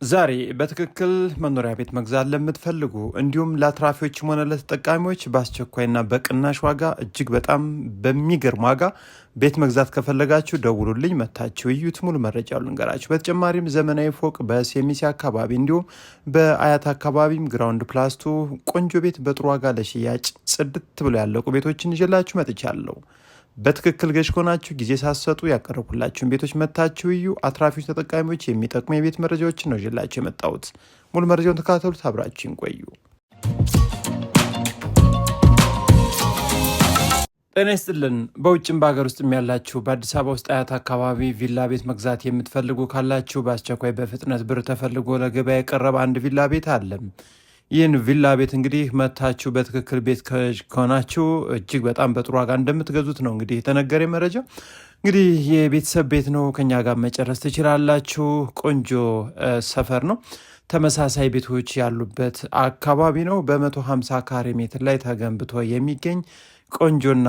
ዛሬ በትክክል መኖሪያ ቤት መግዛት ለምትፈልጉ እንዲሁም ለአትራፊዎችም ሆነ ለተጠቃሚዎች በአስቸኳይና በቅናሽ ዋጋ እጅግ በጣም በሚገርም ዋጋ ቤት መግዛት ከፈለጋችሁ ደውሉልኝ፣ መታችሁ እዩት። ሙሉ መረጃ ልንገራችሁ። በተጨማሪም ዘመናዊ ፎቅ በሴሚሲ አካባቢ እንዲሁም በአያት አካባቢም ግራውንድ ፕላስቱ ቆንጆ ቤት በጥሩ ዋጋ ለሽያጭ ጽድት ብሎ ያለቁ ቤቶችን ይዤላችሁ መጥቻለሁ። በትክክል ገዥ ከሆናችሁ ጊዜ ሳትሰጡ ያቀረብኩላችሁን ቤቶች መታችሁ እዩ። አትራፊዎች ተጠቃሚዎች የሚጠቅሙ የቤት መረጃዎችን ነው ይዤላችሁ የመጣሁት። ሙሉ መረጃውን ተከታተሉት፣ አብራችሁን ቆዩ። ጤና ይስጥልን። በውጭም በሀገር ውስጥም ያላችሁ በአዲስ አበባ ውስጥ አያት አካባቢ ቪላ ቤት መግዛት የምትፈልጉ ካላችሁ በአስቸኳይ በፍጥነት ብር ተፈልጎ ለገበያ የቀረበ አንድ ቪላ ቤት አለም። ይህን ቪላ ቤት እንግዲህ መታችሁ በትክክል ቤት ከሆናችሁ እጅግ በጣም በጥሩ ዋጋ እንደምትገዙት ነው እንግዲህ የተነገረ መረጃ። እንግዲህ የቤተሰብ ቤት ነው፣ ከኛ ጋር መጨረስ ትችላላችሁ። ቆንጆ ሰፈር ነው፣ ተመሳሳይ ቤቶች ያሉበት አካባቢ ነው። በ150 ካሬ ሜትር ላይ ተገንብቶ የሚገኝ ቆንጆና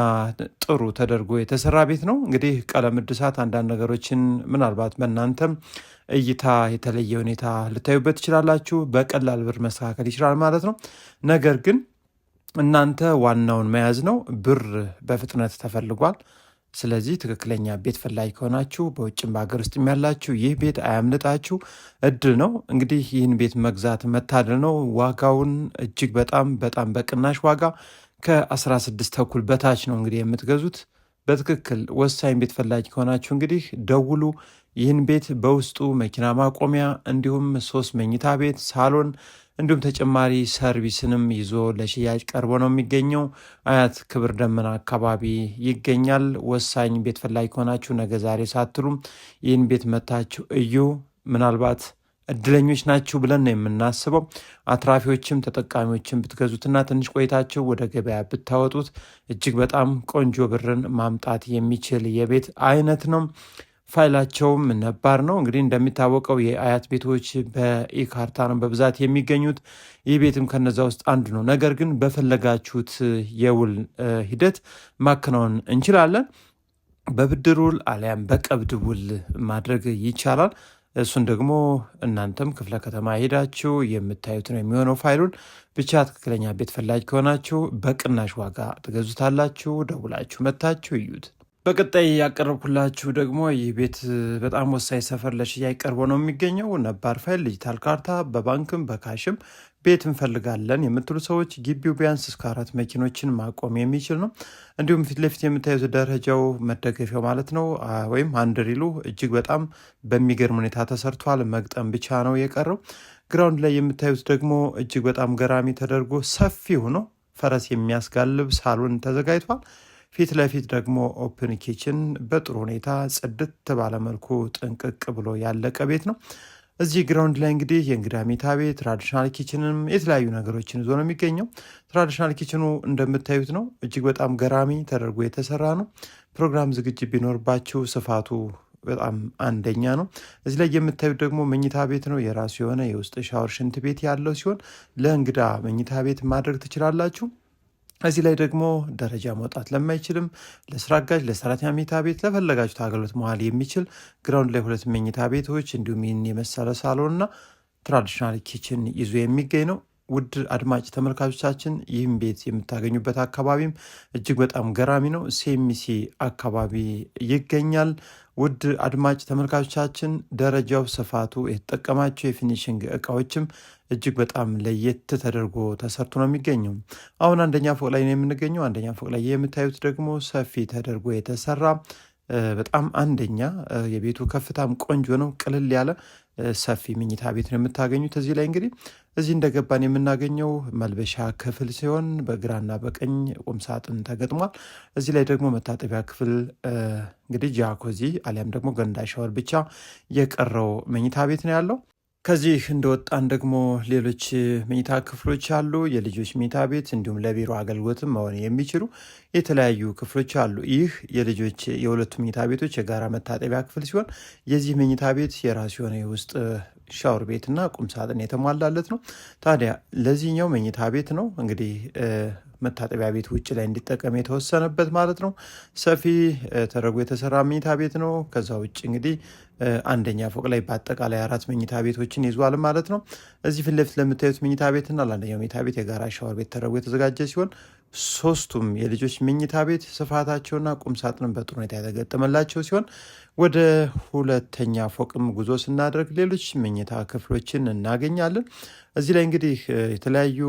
ጥሩ ተደርጎ የተሰራ ቤት ነው። እንግዲህ ቀለም እድሳት፣ አንዳንድ ነገሮችን ምናልባት በእናንተም እይታ የተለየ ሁኔታ ልታዩበት ትችላላችሁ። በቀላል ብር መስተካከል ይችላል ማለት ነው። ነገር ግን እናንተ ዋናውን መያዝ ነው። ብር በፍጥነት ተፈልጓል። ስለዚህ ትክክለኛ ቤት ፈላጊ ከሆናችሁ በውጭም በሀገር ውስጥ ያላችሁ ይህ ቤት አያምልጣችሁ፣ እድል ነው። እንግዲህ ይህን ቤት መግዛት መታደል ነው። ዋጋውን እጅግ በጣም በቅናሽ ዋጋ ከ16 ተኩል በታች ነው እንግዲህ የምትገዙት። በትክክል ወሳኝ ቤት ፈላጊ ከሆናችሁ እንግዲህ ደውሉ። ይህን ቤት በውስጡ መኪና ማቆሚያ እንዲሁም 3 መኝታ ቤት፣ ሳሎን እንዲሁም ተጨማሪ ሰርቪስንም ይዞ ለሽያጭ ቀርቦ ነው የሚገኘው። አያት ክብር ደመና አካባቢ ይገኛል። ወሳኝ ቤት ፈላጊ ከሆናችሁ ነገ ዛሬ ሳትሉም ይህን ቤት መታችሁ እዩ። ምናልባት እድለኞች ናችሁ ብለን ነው የምናስበው። አትራፊዎችም ተጠቃሚዎችም ብትገዙትና ትንሽ ቆይታችሁ ወደ ገበያ ብታወጡት እጅግ በጣም ቆንጆ ብርን ማምጣት የሚችል የቤት አይነት ነው። ፋይላቸውም ነባር ነው። እንግዲህ እንደሚታወቀው የአያት ቤቶች በኢካርታ ነው በብዛት የሚገኙት። ይህ ቤትም ከነዛ ውስጥ አንዱ ነው። ነገር ግን በፈለጋችሁት የውል ሂደት ማከናወን እንችላለን። በብድር ውል አሊያም በቀብድ ውል ማድረግ ይቻላል። እሱን ደግሞ እናንተም ክፍለ ከተማ ሄዳችሁ የምታዩት ነው የሚሆነው። ፋይሉን ብቻ ትክክለኛ ቤት ፈላጊ ከሆናችሁ በቅናሽ ዋጋ ትገዙታላችሁ። ደውላችሁ መታችሁ እዩት። በቀጣይ ያቀረብኩላችሁ ደግሞ ይህ ቤት በጣም ወሳኝ ሰፈር ለሽያጭ ቀርቦ ነው የሚገኘው። ነባር ፋይል፣ ዲጂታል ካርታ፣ በባንክም በካሽም ቤት እንፈልጋለን የምትሉ ሰዎች ግቢው ቢያንስ እስከ 4 መኪኖችን ማቆም የሚችል ነው። እንዲሁም ፊት ለፊት የምታዩት ደረጃው መደገፊያው ማለት ነው ወይም አንድሪሉ እጅግ በጣም በሚገርም ሁኔታ ተሰርቷል። መግጠም ብቻ ነው የቀረው። ግራውንድ ላይ የምታዩት ደግሞ እጅግ በጣም ገራሚ ተደርጎ ሰፊ ሆኖ ፈረስ የሚያስጋልብ ሳሎን ተዘጋጅቷል። ፊት ለፊት ደግሞ ኦፕን ኪችን በጥሩ ሁኔታ ጽድት ባለመልኩ ጥንቅቅ ብሎ ያለቀ ቤት ነው። እዚህ ግራውንድ ላይ እንግዲህ የእንግዳ መኝታ ቤት፣ ትራዲሽናል ኪችንም የተለያዩ ነገሮችን ይዞ ነው የሚገኘው። ትራዲሽናል ኪችኑ እንደምታዩት ነው። እጅግ በጣም ገራሚ ተደርጎ የተሰራ ነው። ፕሮግራም ዝግጅት ቢኖርባችሁ ስፋቱ በጣም አንደኛ ነው። እዚህ ላይ የምታዩት ደግሞ መኝታ ቤት ነው። የራሱ የሆነ የውስጥ ሻወር፣ ሽንት ቤት ያለው ሲሆን ለእንግዳ መኝታ ቤት ማድረግ ትችላላችሁ። እዚህ ላይ ደግሞ ደረጃ መውጣት ለማይችልም ለስራ አጋዥ፣ ለሰራተኛ መኝታ ቤት ለፈለጋችሁት አገልግሎት መዋል የሚችል ግራውንድ ላይ 2 መኝታ ቤቶች እንዲሁም ይህን የመሰለ ሳሎንና ትራዲሽናል ኪችን ይዞ የሚገኝ ነው። ውድ አድማጭ ተመልካቾቻችን ይህም ቤት የምታገኙበት አካባቢም እጅግ በጣም ገራሚ ነው። ሴሚሲ አካባቢ ይገኛል። ውድ አድማጭ ተመልካቾቻችን ደረጃው፣ ስፋቱ፣ የተጠቀማቸው የፊኒሽንግ እቃዎችም እጅግ በጣም ለየት ተደርጎ ተሰርቶ ነው የሚገኘው። አሁን አንደኛ ፎቅ ላይ ነው የምንገኘው። አንደኛ ፎቅ ላይ የምታዩት ደግሞ ሰፊ ተደርጎ የተሰራ በጣም አንደኛ የቤቱ ከፍታም ቆንጆ ነው። ቅልል ያለ ሰፊ መኝታ ቤት ነው የምታገኙት። እዚህ ላይ እንግዲህ እዚህ እንደገባን የምናገኘው መልበሻ ክፍል ሲሆን በግራና በቀኝ ቁምሳጥን ተገጥሟል። እዚህ ላይ ደግሞ መታጠቢያ ክፍል እንግዲህ ጃኮዚ አሊያም ደግሞ ገንዳ ሻወር ብቻ የቀረው መኝታ ቤት ነው ያለው። ከዚህ እንደወጣን ደግሞ ሌሎች መኝታ ክፍሎች አሉ። የልጆች መኝታ ቤት እንዲሁም ለቢሮ አገልግሎትም መሆን የሚችሉ የተለያዩ ክፍሎች አሉ። ይህ የልጆች የሁለቱ መኝታ ቤቶች የጋራ መታጠቢያ ክፍል ሲሆን የዚህ መኝታ ቤት የራሱ የሆነ የውስጥ ሻወር ቤትና ቁምሳጥን የተሟላለት ነው። ታዲያ ለዚህኛው መኝታ ቤት ነው እንግዲህ መታጠቢያ ቤት ውጭ ላይ እንዲጠቀም የተወሰነበት ማለት ነው። ሰፊ ተደርጎ የተሰራ መኝታ ቤት ነው። ከዛ ውጭ እንግዲህ አንደኛ ፎቅ ላይ በአጠቃላይ 4 መኝታ ቤቶችን ይዟል ማለት ነው። እዚህ ፊት ለፊት ለምታዩት መኝታ ቤትና ለአንደኛው መኝታ ቤት የጋራ ሻወር ቤት ተደርጎ የተዘጋጀ ሲሆን ሶስቱም የልጆች መኝታ ቤት ስፋታቸውና ቁም ሳጥንም በጥሩ ሁኔታ የተገጠመላቸው ሲሆን ወደ ሁለተኛ ፎቅም ጉዞ ስናደርግ ሌሎች መኝታ ክፍሎችን እናገኛለን። እዚህ ላይ እንግዲህ የተለያዩ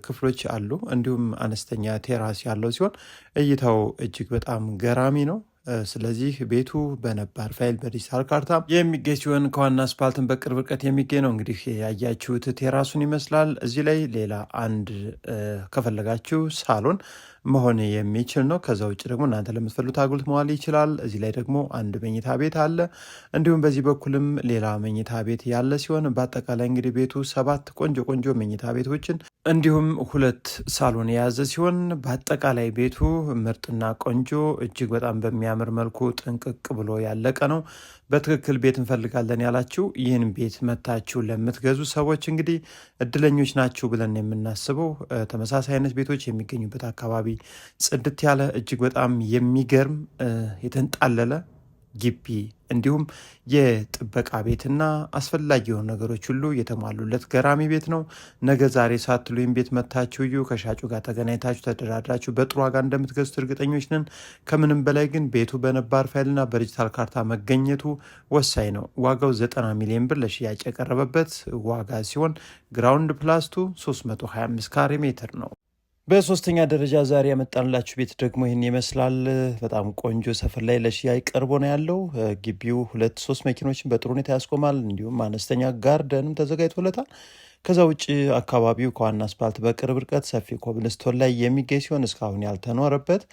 ክፍሎች አሉ። እንዲሁም አነስተኛ ቴራስ ያለው ሲሆን እይታው እጅግ በጣም ገራሚ ነው። ስለዚህ ቤቱ በነባር ፋይል በዲጂታል ካርታ የሚገኝ ሲሆን ከዋና አስፓልትን በቅርብ ርቀት የሚገኝ ነው። እንግዲህ ያያችሁት ቴራሱን ይመስላል። እዚህ ላይ ሌላ አንድ ከፈለጋችሁ ሳሎን መሆን የሚችል ነው። ከዛ ውጭ ደግሞ እናንተ ለምትፈልጉት አገልግሎት መዋል ይችላል። እዚህ ላይ ደግሞ አንድ መኝታ ቤት አለ። እንዲሁም በዚህ በኩልም ሌላ መኝታ ቤት ያለ ሲሆን በአጠቃላይ እንግዲህ ቤቱ 7 ቆንጆ መኝታ ቤቶችን እንዲሁም 2 ሳሎን የያዘ ሲሆን በአጠቃላይ ቤቱ ምርጥና ቆንጆ እጅግ በጣም በሚያምር መልኩ ጥንቅቅ ብሎ ያለቀ ነው። በትክክል ቤት እንፈልጋለን ያላችሁ ይህን ቤት መታችሁ ለምትገዙ ሰዎች እንግዲህ እድለኞች ናችሁ ብለን የምናስበው ተመሳሳይ አይነት ቤቶች የሚገኙበት አካባቢ ጽድት ያለ እጅግ በጣም የሚገርም የተንጣለለ ግቢ እንዲሁም የጥበቃ ቤትና አስፈላጊ የሆኑ ነገሮች ሁሉ የተሟሉለት ገራሚ ቤት ነው። ነገ ዛሬ ሳትሉ ይህን ቤት መታችሁ እዩ። ከሻጩ ጋር ተገናኝታችሁ ተደራድራችሁ በጥሩ ዋጋ እንደምትገዙት እርግጠኞች ነን። ከምንም በላይ ግን ቤቱ በነባር ፋይልና በዲጂታል ካርታ መገኘቱ ወሳኝ ነው። ዋጋው 90 ሚሊዮን ብር ለሽያጭ የቀረበበት ዋጋ ሲሆን ግራውንድ ፕላስቱ 325 ካሬ ሜትር ነው። በሶስተኛ ደረጃ ዛሬ ያመጣንላችሁ ቤት ደግሞ ይህን ይመስላል። በጣም ቆንጆ ሰፈር ላይ ለሽያጭ ቀርቦ ነው ያለው። ግቢው 2-3 መኪኖችን በጥሩ ሁኔታ ያስቆማል። እንዲሁም አነስተኛ ጋርደንም ተዘጋጅቶለታል። ከዛ ውጭ አካባቢው ከዋና አስፓልት በቅርብ ርቀት ሰፊ ኮብልስቶን ላይ የሚገኝ ሲሆን እስካሁን ያልተኖረበት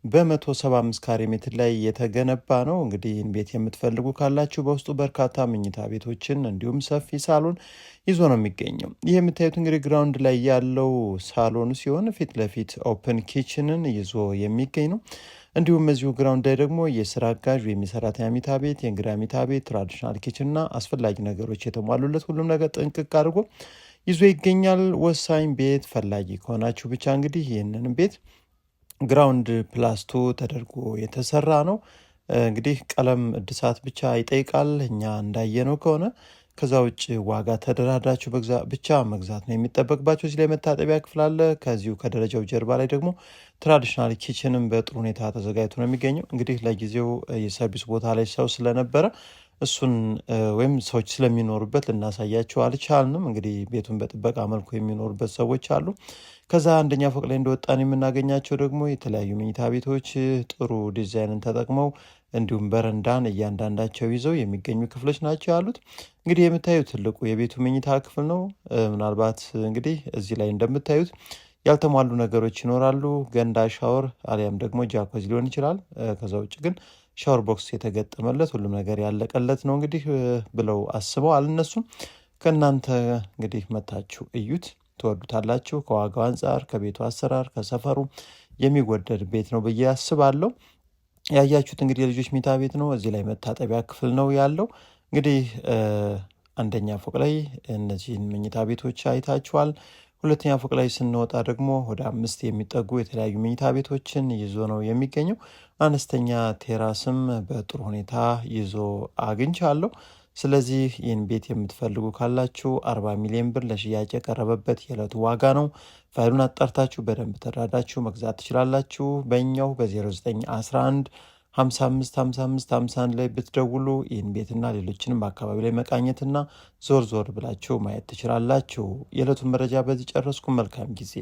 በ175 ካሬ ሜትር ላይ የተገነባ ነው። እንግዲህ ይህን ቤት የምትፈልጉ ካላችሁ በውስጡ በርካታ መኝታ ቤቶችን እንዲሁም ሰፊ ሳሎን ይዞ ነው የሚገኘው። ይህ የምታዩት እንግዲህ ግራውንድ ላይ ያለው ሳሎኑ ሲሆን ፊት ለፊት ኦፕን ኪችንን ይዞ የሚገኝ ነው። እንዲሁም እዚሁ ግራውንድ ላይ ደግሞ የስራ አጋዥ ወይም የሰራተኛ መኝታ ቤት፣ የእንግዳ መኝታ ቤት፣ ትራዲሽናል ኪችን እና አስፈላጊ ነገሮች የተሟሉለት ሁሉም ነገር ጥንቅቅ አድርጎ ይዞ ይገኛል። ወሳኝ ቤት ፈላጊ ከሆናችሁ ብቻ እንግዲህ ይህንን ቤት ግራውንድ ፕላስቱ ተደርጎ የተሰራ ነው። እንግዲህ ቀለም እድሳት ብቻ ይጠይቃል እኛ እንዳየነው ከሆነ። ከዛ ውጭ ዋጋ ተደራድራችሁ ብቻ መግዛት ነው የሚጠበቅባቸው። እዚህ ላይ መታጠቢያ ክፍል አለ። ከዚሁ ከደረጃው ጀርባ ላይ ደግሞ ትራዲሽናል ኪችንም በጥሩ ሁኔታ ተዘጋጅቶ ነው የሚገኘው። እንግዲህ ለጊዜው የሰርቪስ ቦታ ላይ ሰው ስለነበረ እሱን ወይም ሰዎች ስለሚኖሩበት ልናሳያቸው አልቻልንም። እንግዲህ ቤቱን በጥበቃ መልኩ የሚኖሩበት ሰዎች አሉ። ከዛ አንደኛ ፎቅ ላይ እንደወጣን የምናገኛቸው ደግሞ የተለያዩ መኝታ ቤቶች ጥሩ ዲዛይንን ተጠቅመው እንዲሁም በረንዳን እያንዳንዳቸው ይዘው የሚገኙ ክፍሎች ናቸው ያሉት። እንግዲህ የምታዩት ትልቁ የቤቱ መኝታ ክፍል ነው። ምናልባት እንግዲህ እዚህ ላይ እንደምታዩት ያልተሟሉ ነገሮች ይኖራሉ። ገንዳ፣ ሻወር አሊያም ደግሞ ጃኮዝ ሊሆን ይችላል። ከዛ ውጭ ግን ሻወር ቦክስ የተገጠመለት ሁሉም ነገር ያለቀለት ነው እንግዲህ ብለው አስበው አልነሱም። ከእናንተ እንግዲህ መታችሁ እዩት፣ ትወዱታላችሁ። ከዋጋው አንጻር፣ ከቤቱ አሰራር፣ ከሰፈሩ የሚወደድ ቤት ነው ብዬ አስባለሁ። ያያችሁት እንግዲህ የልጆች መኝታ ቤት ነው። እዚህ ላይ መታጠቢያ ክፍል ነው ያለው። እንግዲህ አንደኛ ፎቅ ላይ እነዚህን መኝታ ቤቶች አይታችኋል። ሁለተኛ ፎቅ ላይ ስንወጣ ደግሞ ወደ 5 የሚጠጉ የተለያዩ መኝታ ቤቶችን ይዞ ነው የሚገኘው። አነስተኛ ቴራስም በጥሩ ሁኔታ ይዞ አግኝቻለሁ። ስለዚህ ይህን ቤት የምትፈልጉ ካላችሁ 40 ሚሊዮን ብር ለሽያጭ የቀረበበት የዕለቱ ዋጋ ነው። ፋይሉን አጣርታችሁ በደንብ ተራዳችሁ መግዛት ትችላላችሁ። በእኛው በ0911 555551 ላይ ብትደውሉ ይህን ቤትና ሌሎችንም አካባቢ ላይ መቃኘትና ዞር ዞር ብላችሁ ማየት ትችላላችሁ። የዕለቱን መረጃ በዚህ ጨረስኩ። መልካም ጊዜ